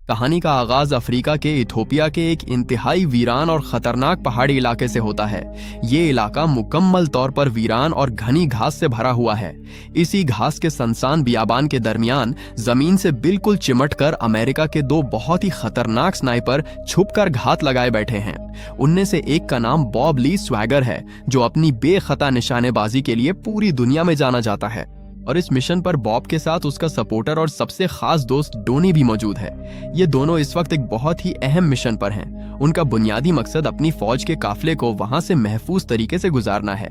कहानी का आगाज अफ्रीका के इथोपिया के एक इंतहाई वीरान और खतरनाक पहाड़ी इलाके से होता है। ये इलाका मुकम्मल तौर पर वीरान और घनी घास से भरा हुआ है। इसी घास के सनसान बियाबान के दरमियान जमीन से बिल्कुल चिमटकर अमेरिका के दो बहुत ही खतरनाक स्नाइपर छुपकर घात लगाए बैठे हैं। उनमें से एक का नाम बॉब ली स्वैगर है, जो अपनी बेखता निशानेबाजी के लिए पूरी दुनिया में जाना जाता है। और इस मिशन पर बॉब के साथ उसका सपोर्टर और सबसे खास दोस्त डोनी भी मौजूद है। ये दोनों इस वक्त एक बहुत ही अहम मिशन पर हैं। उनका बुनियादी मकसद अपनी फौज के काफिले को वहां से महफूज तरीके से गुजारना है।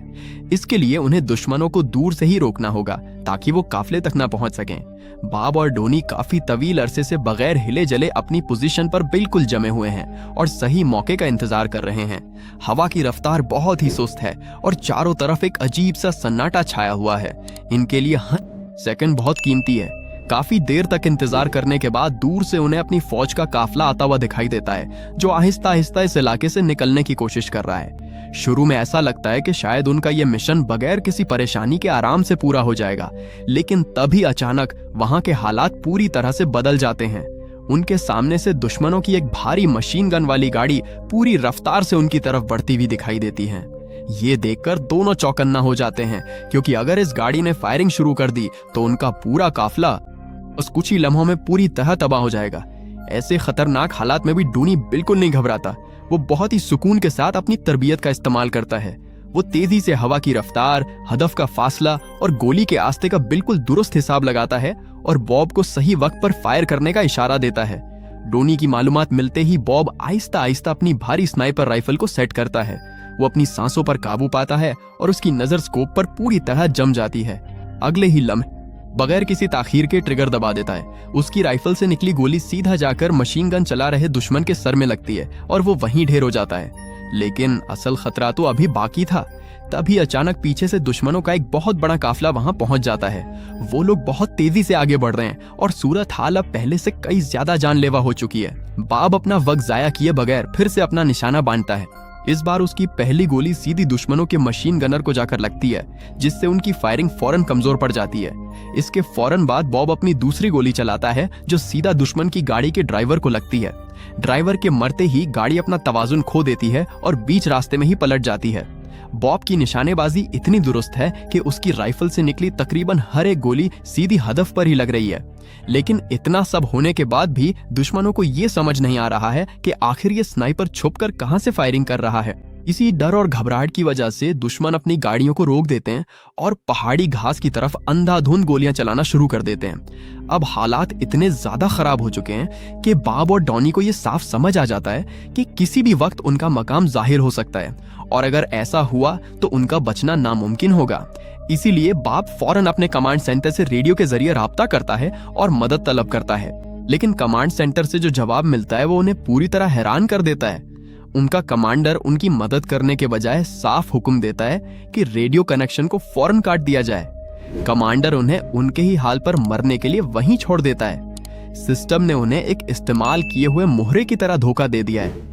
इसके लिए उन्हें दुश्मनों को दूर से ही रोकना होगा ताकि वो काफिले तक न पहुंच सकें। बॉब और डोनी काफी तवील अरसे से बगैर हिले जले अपनी पोजीशन पर बिल्कुल जमे हुए हैं और सही मौके का इंतजार कर रहे हैं। हवा की रफ्तार बहुत ही सुस्त है और चारों तरफ एक अजीब सा सन्नाटा छाया हुआ है। इनके लिए हर सेकंड बहुत कीमती है। काफी देर तक इंतजार करने के बाद दूर से उन्हें अपनी फौज का काफिला आता हुआ दिखाई देता है, जो आहिस्ता आहिस्ता इस इलाके से निकलने की कोशिश कर रहा है। शुरू में ऐसा लगता है कि शायद उनका यह मिशन बगैर किसी परेशानी के आराम से पूरा हो जाएगा, लेकिन तभी अचानक वहां के हालात पूरी तरह से बदल जाते हैं। उनके सामने से दुश्मनों की एक भारी मशीन गन वाली गाड़ी पूरी रफ्तार से उनकी तरफ बढ़ती हुई दिखाई देती है। ये देखकर दोनों चौकन्ना हो जाते हैं, क्योंकि अगर इस गाड़ी ने फायरिंग शुरू कर दी तो उनका पूरा काफिला बस कुछ ही लम्हों में पूरी तरह तबाह हो जाएगा। ऐसे खतरनाक हालात में भी डोनी बिल्कुल नहीं घबराता। वो बहुत ही सुकून के साथ अपनी तरबियत का इस्तेमाल करता है। वो तेजी से हवा की रफ्तार, हदफ का फासला और गोली के आस्ते का बिल्कुल दुरुस्त हिसाब लगाता है और बॉब को सही वक्त पर फायर करने का इशारा देता है। डोनी की मालूमात मिलते ही बॉब आहिस्ता आहिस्ता अपनी भारी स्नाइपर राइफल को सेट करता है। वो अपनी सांसों पर काबू पाता है और उसकी नजर स्कोप पर पूरी तरह जम जाती है। अगले ही लम्हे बगैर किसी ताखीर के ट्रिगर दबा देता है। उसकी राइफल से निकली गोली सीधा जाकर मशीन गन चला रहे दुश्मन के सर में लगती है और वो वहीं ढेर हो जाता है। लेकिन असल खतरा तो अभी बाकी था। तभी अचानक पीछे से दुश्मनों का एक बहुत बड़ा काफिला वहां पहुंच जाता है। वो लोग बहुत तेजी से आगे बढ़ रहे हैं और सूरत हाल अब पहले से कई ज्यादा जानलेवा हो चुकी है। बॉब अपना वक्त जाया किए बगैर फिर से अपना निशाना बांधता है। इस बार उसकी पहली गोली सीधी दुश्मनों के मशीन गनर को जाकर लगती है, जिससे उनकी फायरिंग फौरन कमजोर पड़ जाती है। इसके फौरन बाद बॉब अपनी दूसरी गोली चलाता है, जो सीधा दुश्मन की गाड़ी के ड्राइवर को लगती है। ड्राइवर के मरते ही गाड़ी अपना तवाजुन खो देती है और बीच रास्ते में ही पलट जाती है। बॉब की निशानेबाजी इतनी दुरुस्त है कि उसकी राइफल से निकली तकरीबन हर एक गोली सीधी हदफ पर ही लग रही है। लेकिन इतना सब होने के बाद भी दुश्मनों को ये समझ नहीं आ रहा है कि आखिर ये स्नाइपर छुपकर कहां से फायरिंग कर रहा है। इसी डर और घबराहट की वजह से दुश्मन अपनी गाड़ियों को रोक देते हैं और पहाड़ी घास की तरफ अंधाधुंध गोलियां चलाना शुरू कर देते हैं। अब हालात इतने ज्यादा खराब हो चुके हैं कि बॉब और डॉनी को ये साफ समझ आ जाता है कि किसी भी वक्त उनका मकाम जाहिर हो सकता है और अगर ऐसा हुआ तो उनका बचना नामुमकिन होगा। इसीलिए बॉब फौरन अपने कमांड सेंटर से रेडियो के जरिए राब्ता करता है और मदद तलब करता है। लेकिन कमांड सेंटर से जो जवाब मिलता है वो उन्हें पूरी तरह हैरान कर देता है। उनका कमांडर उनकी मदद करने के बजाय साफ हुक्म देता है कि रेडियो कनेक्शन को फौरन काट दिया जाए। कमांडर उन्हें उनके ही हाल पर मरने के लिए वहीं छोड़ देता है। सिस्टम ने उन्हें एक इस्तेमाल किए हुए मोहरे की तरह धोखा दे दिया है।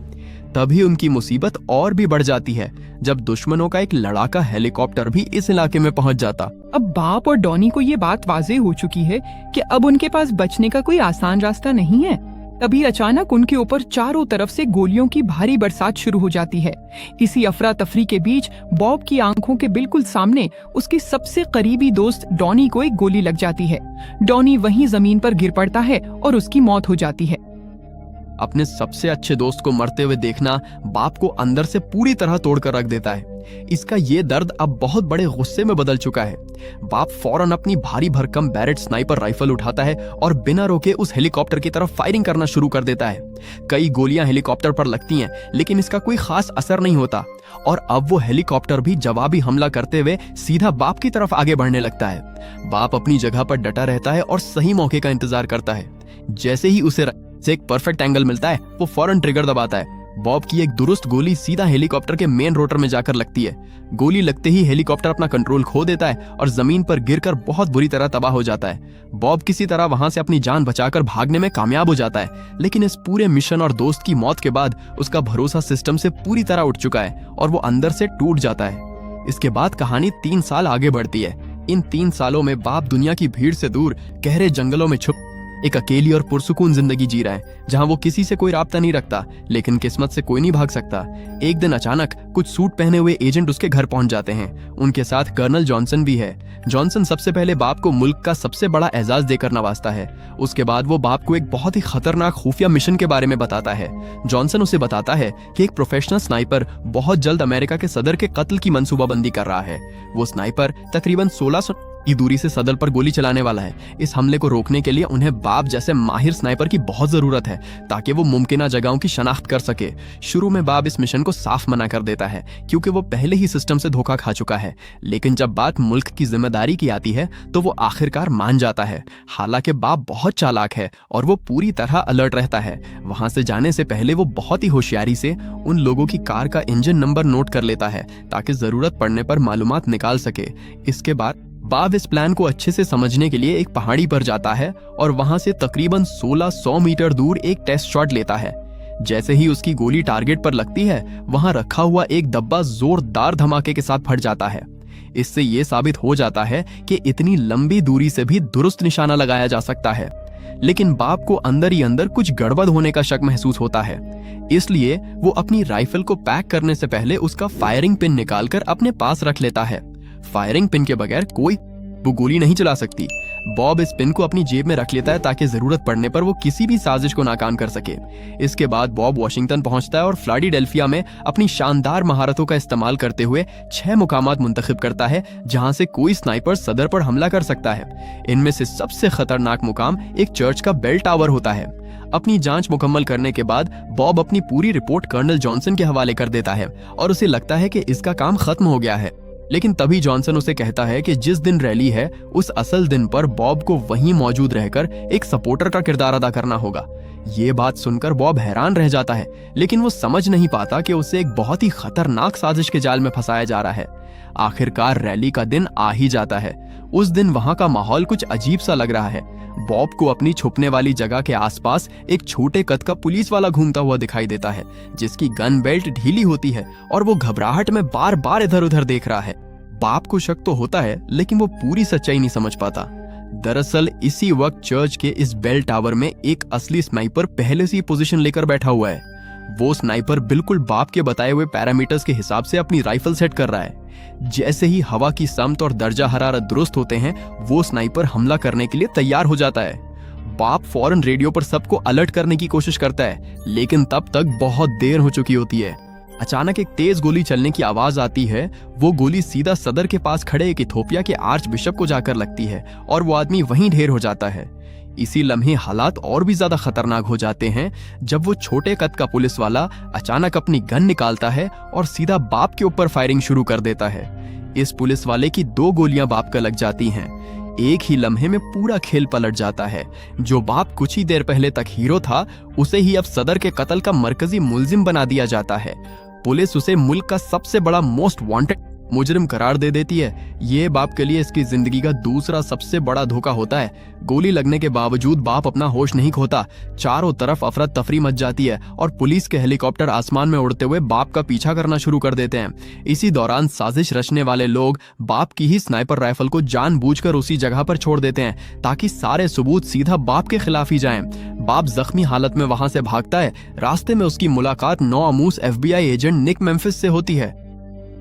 तभी उनकी मुसीबत और भी बढ़ जाती है जब दुश्मनों का एक लड़ाका हेलीकॉप्टर भी इस इलाके में पहुंच जाता। अब बॉब और डॉनी को ये बात वाज़ेह हो चुकी है कि अब उनके पास बचने का कोई आसान रास्ता नहीं है। तभी अचानक उनके ऊपर चारों तरफ से गोलियों की भारी बरसात शुरू हो जाती है। इसी अफरा तफरी के बीच बॉब की आंखों के बिल्कुल सामने उसके सबसे करीबी दोस्त डॉनी को एक गोली लग जाती है। डॉनी वहीं जमीन पर गिर पड़ता है और उसकी मौत हो जाती है। अपने सबसे अच्छे दोस्त को मरते हुए देखना बाप को अंदर से पूरी तरह तोड़कर रख देता है। इसका ये दर्द अब बहुत बड़े गुस्से में बदल चुका है। बाप फौरन अपनी भारी भरकम बैरेट स्नाइपर राइफल उठाता है और बिना रोके उस हेलीकॉप्टर की तरफ फायरिंग करना शुरू कर देता है। कई गोलियां हेलीकॉप्टर पर लगती हैं, लेकिन इसका कोई खास असर नहीं होता और अब वो हेलीकॉप्टर भी जवाबी हमला करते हुए सीधा बाप की तरफ आगे बढ़ने लगता है। बाप अपनी जगह पर डटा रहता है और सही मौके का इंतजार करता है। जैसे ही उसे एक परफेक्ट एंगल मिलता है, वो फौरन ट्रिगर दबाता है। बॉब की एक दुरुस्त गोली सीधा हेलीकॉप्टर के मेन रोटर में जाकर लगती है। गोली लगते ही हेलीकॉप्टर अपना कंट्रोल खो देता है और जमीन पर गिरकर बहुत बुरी तरह तबाह हो जाता है। बॉब किसी तरह वहां से अपनी जान बचाकर भागने में कामयाब हो जाता है, लेकिन इस पूरे मिशन और दोस्त की मौत के बाद उसका भरोसा सिस्टम से पूरी तरह उठ चुका है और वो अंदर से टूट जाता है। इसके बाद कहानी 3 साल आगे बढ़ती है। इन 3 सालों में बॉब दुनिया की भीड़ से दूर गहरे जंगलों में छुप एक अकेली और पुरसुकून जिंदगी जी रहा है जहां वो किसी से कोई राब्ता नहीं रखता, लेकिन किस्मत से कोई नहीं भाग सकता। एक दिन अचानक कुछ सूट पहने हुए एजेंट उसके घर पहुंच जाते हैं। उनके साथ कर्नल जॉनसन भी है। जॉनसन सबसे पहले बाप को मुल्क का सबसे बड़ा एजाज देकर नवाजता है। उसके बाद वो बाप को एक बहुत ही खतरनाक खुफिया मिशन के बारे में बताता है। जॉनसन उसे बताता है कि एक प्रोफेशनल स्नाइपर बहुत जल्द अमेरिका के सदर के कत्ल की मंसूबाबंदी कर रहा है। वो स्नाइपर तकरीबन 1600 की दूरी से सदर पर गोली चलाने वाला है। इस हमले को रोकने के लिए उन्हें बाप जैसे माहिर स्नाइपर की बहुत जरूरत है ताकि वो मुमकिन जगहों की शनाख्त कर सके। शुरू में बाप इस मिशन को साफ मना कर देता है क्योंकि वो पहले ही सिस्टम से धोखा खा चुका है, लेकिन जब बात मुल्क की जिम्मेदारी की आती है तो वो आखिरकार मान जाता है। हालांकि बाप बहुत चालाक है और वो पूरी तरह अलर्ट रहता है। वहां से जाने से पहले वो बहुत ही होशियारी से उन लोगों की कार का इंजन नंबर नोट कर लेता है ताकि जरूरत पड़ने पर मालूमात निकाल सके। इसके बाद बाप इस प्लान को अच्छे से समझने के लिए एक पहाड़ी पर जाता है और वहां से तकरीबन 1600 मीटर दूर एक टेस्ट शॉट लेता है। जैसे ही उसकी गोली टारगेट पर लगती है, वहां रखा हुआ एक डब्बा जोरदार धमाके के साथ फट जाता है। इससे ये साबित हो जाता है कि इतनी लंबी दूरी से भी दुरुस्त निशाना लगाया जा सकता है। लेकिन बाप को अंदर ही अंदर कुछ गड़बड़ होने का शक महसूस होता है, इसलिए वो अपनी राइफल को पैक करने से पहले उसका फायरिंग पिन निकालकर अपने पास रख लेता है। फायरिंग पिन के बगैर कोई वो गोली नहीं चला सकती। बॉब इस पिन को अपनी जेब में रख लेता है ताकि जरूरत पड़ने पर वो किसी भी साजिश को नाकाम कर सके। इसके बाद बॉब वॉशिंगटन पहुंचता है और फिलाडेल्फिया में अपनी शानदार महारतों का इस्तेमाल करते हुए 6 मुकामात मुंतखब करता है जहां से कोई स्नाइपर सदर पर हमला कर सकता है। इनमें से सबसे खतरनाक मुकाम एक चर्च का बेल टावर होता है। अपनी जांच मुकम्मल करने के बाद बॉब अपनी पूरी रिपोर्ट कर्नल जॉनसन के हवाले कर देता है और उसे लगता है कि इसका काम खत्म हो गया है। लेकिन तभी जॉनसन उसे कहता है कि जिस दिन रैली है उस असल दिन पर बॉब को वहीं मौजूद रहकर एक सपोर्टर का किरदार अदा करना होगा। ये बात सुनकर बॉब हैरान रह जाता है, लेकिन वो समझ नहीं पाता कि उसे एक बहुत ही खतरनाक साजिश के जाल में फंसाया जा रहा है। आखिरकार रैली का दिन आ ही जाता है। उस दिन वहां का माहौल कुछ अजीब सा लग रहा है। बॉब को अपनी छुपने वाली जगह के आसपास एक छोटे कद का पुलिस वाला घूमता हुआ दिखाई देता है, जिसकी गन बेल्ट ढीली होती है और वो घबराहट में बार बार इधर उधर देख रहा है। बाप को शक तो होता है, लेकिन वो पूरी सच्चाई नहीं समझ पाता। दरअसल इसी वक्त चर्च के इस बेल टावर में एक असली स्नाइपर पहले से ही पोजीशन लेकर बैठा हुआ है। वो स्नाइपर बिल्कुल बाप के बताए हुए पैरामीटर्स के हिसाब से अपनी राइफल सेट कर रहा है। जैसे ही हवा की समत और दर्जा हरारत दुरुस्त होते हैं, वो स्नाइपर हमला करने के लिए तैयार हो जाता है। बाप फौरन रेडियो पर सबको अलर्ट करने की कोशिश करता है, लेकिन तब तक बहुत देर हो चुकी होती है। अचानक एक तेज गोली चलने की आवाज आती है। वो गोली सीधा सदर के पास खड़े एक इथोपिया के आर्च बिशप को जाकर लगती है और वो आदमी वहीं ढेर हो जाता है। इसी लम्हे हालात और भी ज्यादा खतरनाक हो जाते हैं जब वो छोटे कद का पुलिस वाला अचानक अपनी गन निकालता है और सीधा बाप के ऊपर फायरिंग शुरू कर देता है। इस पुलिस वाले की 2 गोलियां बाप का लग जाती हैं। एक ही लम्हे में पूरा खेल पलट जाता है। जो बाप कुछ ही देर पहले तक हीरो था, उसे ही अब सदर के कत्ल का मरकजी मुलजिम बना दिया जाता है। पुलिस उसे मुल्क का सबसे बड़ा मोस्ट वांटेड मुजरिम करार दे देती है। ये बाप के लिए इसकी जिंदगी का दूसरा सबसे बड़ा धोखा होता है। गोली लगने के बावजूद बाप अपना होश नहीं खोता। चारों तरफ अफरा तफरी मच जाती है और पुलिस के हेलीकॉप्टर आसमान में उड़ते हुए बाप का पीछा करना शुरू कर देते हैं। इसी दौरान साजिश रचने वाले लोग बाप की ही स्नाइपर राइफल को जानबूझकर उसी जगह पर छोड़ देते हैं ताकि सारे सबूत सीधा बाप के खिलाफ ही जाएं। बाप जख्मी हालत में वहां से भागता है। रास्ते में उसकी मुलाकात नौआमूस FBI एजेंट निक मेम्फिस से होती है।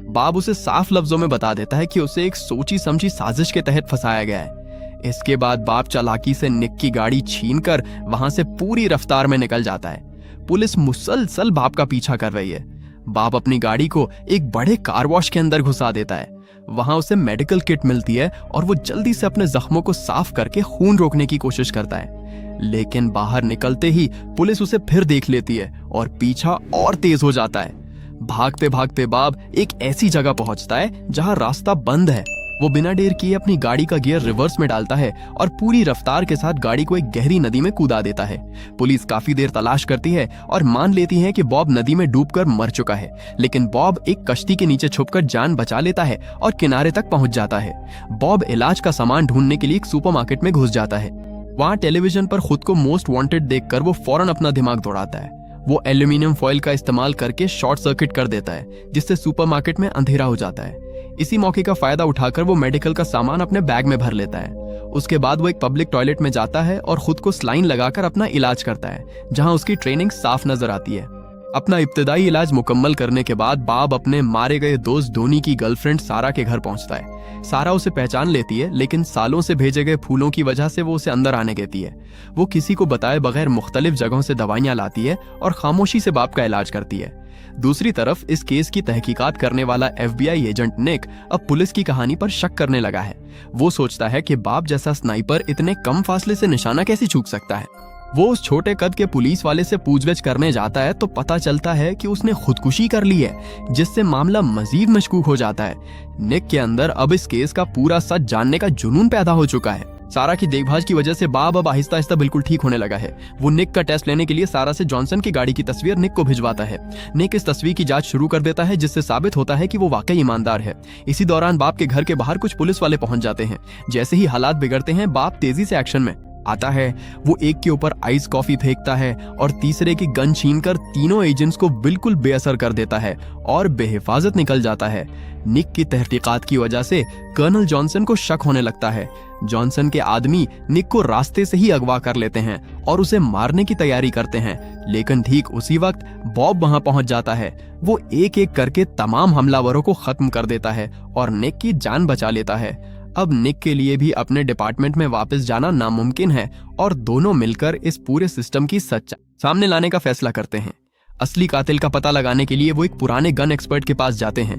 बाप उसे साफ लफ्जों में बता देता है कि उसे एक सोची समझी साजिश के तहत फंसाया गया है। इसके बाद बाप चालाकी से निक की गाड़ी छीनकर वहां से पूरी रफ्तार में निकल जाता है। पुलिस मुसलसल बाप का पीछा कर रही है। बाप अपनी गाड़ी को एक बड़े कार वॉश के अंदर घुसा देता है। वहां उसे मेडिकल किट मिलती है और वो जल्दी से अपने जख्मों को साफ करके खून रोकने की कोशिश करता है। लेकिन बाहर निकलते ही पुलिस उसे फिर देख लेती है और पीछा और तेज हो जाता है। भागते भागते बाप एक ऐसी जगह पहुंचता है जहां रास्ता बंद है। वो बिना देर किए अपनी गाड़ी का गियर रिवर्स में डालता है और पूरी रफ्तार के साथ गाड़ी को एक गहरी नदी में कूदा देता है। पुलिस काफी देर तलाश करती है और मान लेती है कि बॉब नदी में डूबकर मर चुका है, लेकिन बॉब एक कश्ती के नीचे छुपकर जान बचा लेता है और किनारे तक पहुंच जाता है। बॉब इलाज का सामान ढूंढने के लिए एक सुपरमार्केट में घुस जाता है। वहां टेलीविजन पर खुद को मोस्ट वांटेड देखकर वो फौरन अपना दिमाग दौड़ाता है। वो एल्यूमिनियम फॉइल का इस्तेमाल करके शॉर्ट सर्किट कर देता है, जिससे सुपरमार्केट में अंधेरा हो जाता है। इसी मौके का फायदा उठाकर वो मेडिकल का सामान अपने बैग में भर लेता है। उसके बाद वो एक पब्लिक टॉयलेट में जाता है और खुद को सलाइन लगाकर अपना इलाज करता है, जहां उसकी ट्रेनिंग साफ नजर आती है। अपना इब्तिदाई इलाज मुकम्मल करने के बाद बाब अपने मारे गए दोस्त धोनी की गर्लफ्रेंड सारा के घर पहुंचता है। सारा उसे पहचान लेती है, लेकिन सालों से भेजे गए फूलों की वजह से वो उसे अंदर आने देती है। वो किसी को बताए बगैर मुख्तलिफ जगहों से दवाइयां लाती है और खामोशी से बाप का इलाज करती है। दूसरी तरफ इस केस की तहकीकात करने वाला FBI एजेंट निक अब पुलिस की कहानी पर शक करने लगा है। वो सोचता है कि बाप जैसा स्नाइपर इतने कम फासले से निशाना कैसे चूक सकता है। वो उस छोटे कद के पुलिस वाले से पूछगछ करने जाता है तो पता चलता है कि उसने खुदकुशी कर ली है, जिससे मामला मजीद मशकूक हो जाता है। निक के अंदर अब इस केस का पूरा सच जानने का जुनून पैदा हो चुका है। सारा की देखभाल की वजह से बाब अब आहिस्ता आहिस्ता बिल्कुल ठीक होने लगा है। वो निक का टेस्ट लेने के लिए सारा से जॉनसन की गाड़ी की तस्वीर निक को भिजवाता है। निक इस तस्वीर की जांच शुरू कर देता है, जिससे साबित होता है कि वो वाकई ईमानदार है। इसी दौरान बाप के घर के बाहर कुछ पुलिस वाले पहुंच जाते हैं। जैसे ही हालात बिगड़ते हैं, बाप तेजी से एक्शन में आता है। वो एक के ऊपर आइस कॉफी फेंकता है और तीसरे की गन छीनकर तीनों एजेंट्स को बिल्कुल बेअसर कर देता है और बेहिफाजत निकल जाता है। निक की तहकीकात की वजह से कर्नल जॉनसन को शक होने लगता है। जॉनसन के आदमी निक को रास्ते से ही अगवा कर लेते हैं और उसे मारने की तैयारी करते हैं, लेकिन ठीक उसी वक्त बॉब वहां पहुंच जाता है। वो एक एक करके तमाम हमलावरों को खत्म कर देता है और निक की जान बचा लेता है। अब निक के लिए भी अपने डिपार्टमेंट में वापस जाना नामुमकिन है और दोनों मिलकर इस पूरे सिस्टम की सच्चाई सामने लाने का फैसला करते हैं। असली कातिल का पता लगाने के लिए वो एक पुराने गन एक्सपर्ट के पास जाते हैं।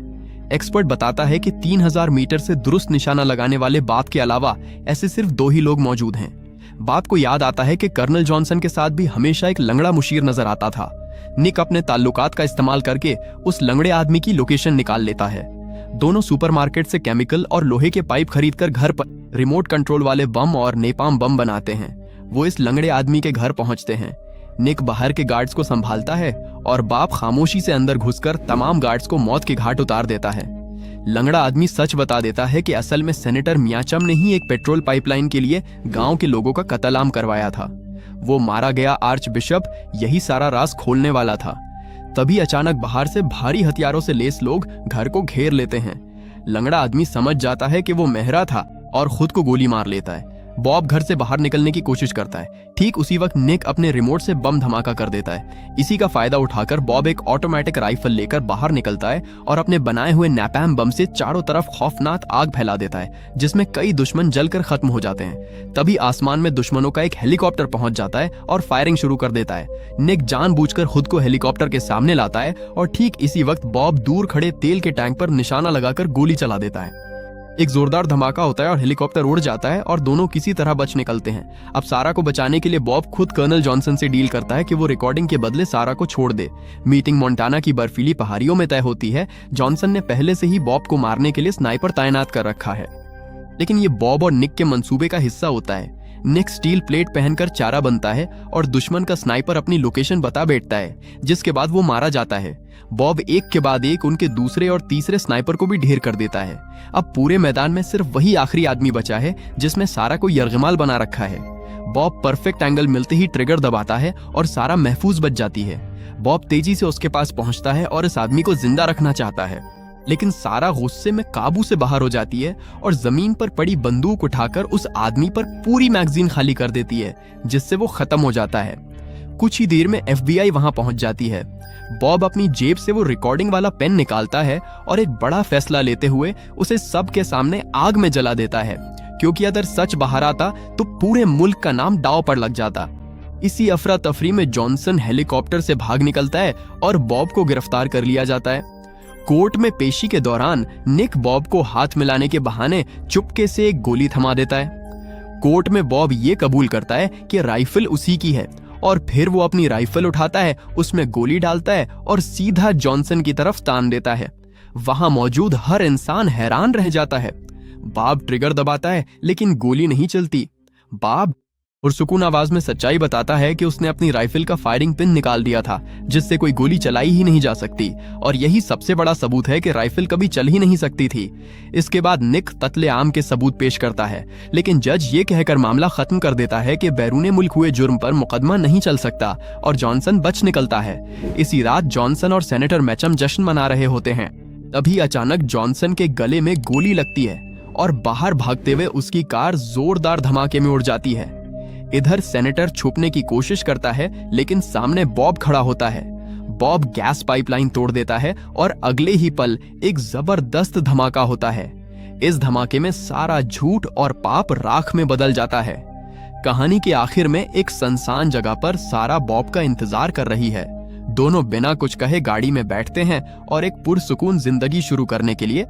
एक्सपर्ट बताता है कि 3000 मीटर से दुरुस्त निशाना लगाने वाले बाप के अलावा ऐसे सिर्फ 2 ही लोग मौजूद हैं। बाप को याद आता है कि कर्नल जॉनसन के साथ भी हमेशा एक लंगड़ा मुशीर नजर आता था। निक अपने ताल्लुकात का इस्तेमाल करके उस लंगड़े आदमी की लोकेशन निकाल लेता है। दोनों सुपरमार्केट से केमिकल और लोहे के पाइप खरीदकर घर पर रिमोट कंट्रोल वाले बम और नेपाम बम बनाते हैं। वो इस लंगड़े आदमी के घर पहुंचते हैं। निक बाहर के गार्ड्स को संभालता है और बाप खामोशी से अंदर घुसकर तमाम गार्ड्स को मौत के घाट उतार देता है। लंगड़ा आदमी सच बता देता है कि असल में सेनेटर मियाचम ने ही एक पेट्रोल पाइपलाइन के लिए गांव के लोगों का कत्लेआम करवाया था। वो मारा गया आर्च बिशप यही सारा राज खोलने वाला था। तभी अचानक बाहर से भारी हथियारों से लेस लोग घर को घेर लेते हैं। लंगड़ा आदमी समझ जाता है कि वो मेहरा था और खुद को गोली मार लेता है। बॉब घर से बाहर निकलने की कोशिश करता है। ठीक उसी वक्त निक अपने रिमोट से बम धमाका कर देता है। इसी का फायदा उठाकर बॉब एक ऑटोमेटिक राइफल लेकर बाहर निकलता है और अपने बनाए हुए नैपैम बम से चारों तरफ खौफनाक आग फैला देता है, जिसमें कई दुश्मन जलकर खत्म हो जाते हैं। तभी आसमान में दुश्मनों का एक हेलीकॉप्टर पहुंच जाता है और फायरिंग शुरू कर देता है। निक जानबूझकर खुद को हेलीकॉप्टर के सामने लाता है और ठीक इसी वक्त बॉब दूर खड़े तेल के टैंक पर निशाना लगाकर गोली चला देता है। एक जोरदार धमाका होता है और हेलीकॉप्टर उड़ जाता है और दोनों किसी तरह बच निकलते हैं। अब सारा को बचाने के लिए बॉब खुद कर्नल जॉनसन से डील करता है कि वो रिकॉर्डिंग के बदले सारा को छोड़ दे। मीटिंग मोंटाना की बर्फीली पहाड़ियों में तय होती है। जॉनसन ने पहले से ही बॉब को मारने के लिए स्नाइपर तैनात कर रखा है, लेकिन ये बॉब और निक के मंसूबे का हिस्सा होता है। निक स्टील प्लेट पहनकर चारा बनता है और दुश्मन का स्नाइपर अपनी लोकेशन बता बैठता है, जिसके बाद वो मारा जाता है। बॉब एक के बाद एक उनके दूसरे और तीसरे स्नाइपर को भी ढेर कर देता है। अब पूरे मैदान में सिर्फ वही आखिरी आदमी बचा है जिसमें सारा को यरगमाल बना रखा है। बॉब परफेक्ट एंगल मिलते ही ट्रिगर दबाता है और सारा महफूज बच जाती है। बॉब तेजी से उसके पास पहुंचता है और इस आदमी को जिंदा रखना चाहता है, लेकिन सारा गुस्से में काबू से बाहर हो जाती है और जमीन पर पड़ी बंदूक उठाकर उस आदमी पर पूरी मैगजीन खाली कर देती है, जिससे वो खत्म हो जाता है। कुछ ही देर में FBI वहां पहुंच जाती है। बॉब अपनी जेब से वो रिकॉर्डिंग वाला पेन निकालता है और एक बड़ा फैसला लेते हुए उसे सबके सामने आग में जला देता है, क्योंकि अगर सच बाहर आता तो पूरे मुल्क का नाम दांव पर लग जाता। इसी अफरा तफरी में जॉनसन हेलीकॉप्टर से भाग निकलता है और बॉब को गिरफ्तार कर लिया जाता है। कोर्ट में पेशी के दौरान निक बॉब को हाथ मिलाने के बहाने चुपके से एक गोली थमा देता है। कोर्ट में बॉब ये कबूल करता है कि राइफल उसी की है और फिर वो अपनी राइफल उठाता है, उसमें गोली डालता है और सीधा जॉनसन की तरफ तान देता है। वहां मौजूद हर इंसान हैरान रह जाता है। बॉब ट्रिगर दबाता है लेकिन गोली नहीं चलती। बॉब पुरसुकून आवाज में सच्चाई बताता है कि उसने अपनी राइफल का फायरिंग पिन निकाल दिया था, जिससे कोई गोली चलाई ही नहीं जा सकती, और यही सबसे बड़ा सबूत है कि राइफल कभी चल ही नहीं सकती थी। इसके बाद निक कत्ले आम के सबूत पेश करता है, लेकिन जज ये कहकर मामला खत्म कर देता है कि बैरूने मुल्क हुए जुर्म पर मुकदमा नहीं चल सकता और जॉनसन बच निकलता है। इसी रात जॉनसन और सेनेटर मैचम जश्न मना रहे होते हैं। तभी अचानक जॉनसन के गले में गोली लगती है और बाहर भागते हुए उसकी कार जोरदार धमाके में उड़ जाती है। इधर सेनेटर छुपने की कोशिश करता है, लेकिन सामने बॉब खड़ा होता है। बॉब गैस पाइपलाइन तोड़ देता है और अगले ही पल एक जबरदस्त धमाका होता है। इस धमाके में सारा झूठ और पाप राख में बदल जाता है। कहानी के आखिर में एक सुनसान जगह पर सारा बॉब का इंतजार कर रही है। दोनों बिना कुछ कहे गाड़ी में बैठते हैं और एक पुरसुकून जिंदगी शुरू करने के लिए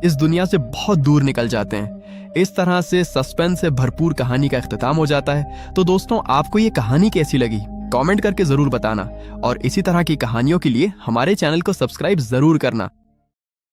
इस दुनिया से बहुत दूर निकल जाते हैं। इस तरह से सस्पेंस से भरपूर कहानी का इख्तिताम हो जाता है। तो दोस्तों, आपको ये कहानी कैसी लगी कमेंट करके जरूर बताना और इसी तरह की कहानियों के लिए हमारे चैनल को सब्सक्राइब जरूर करना।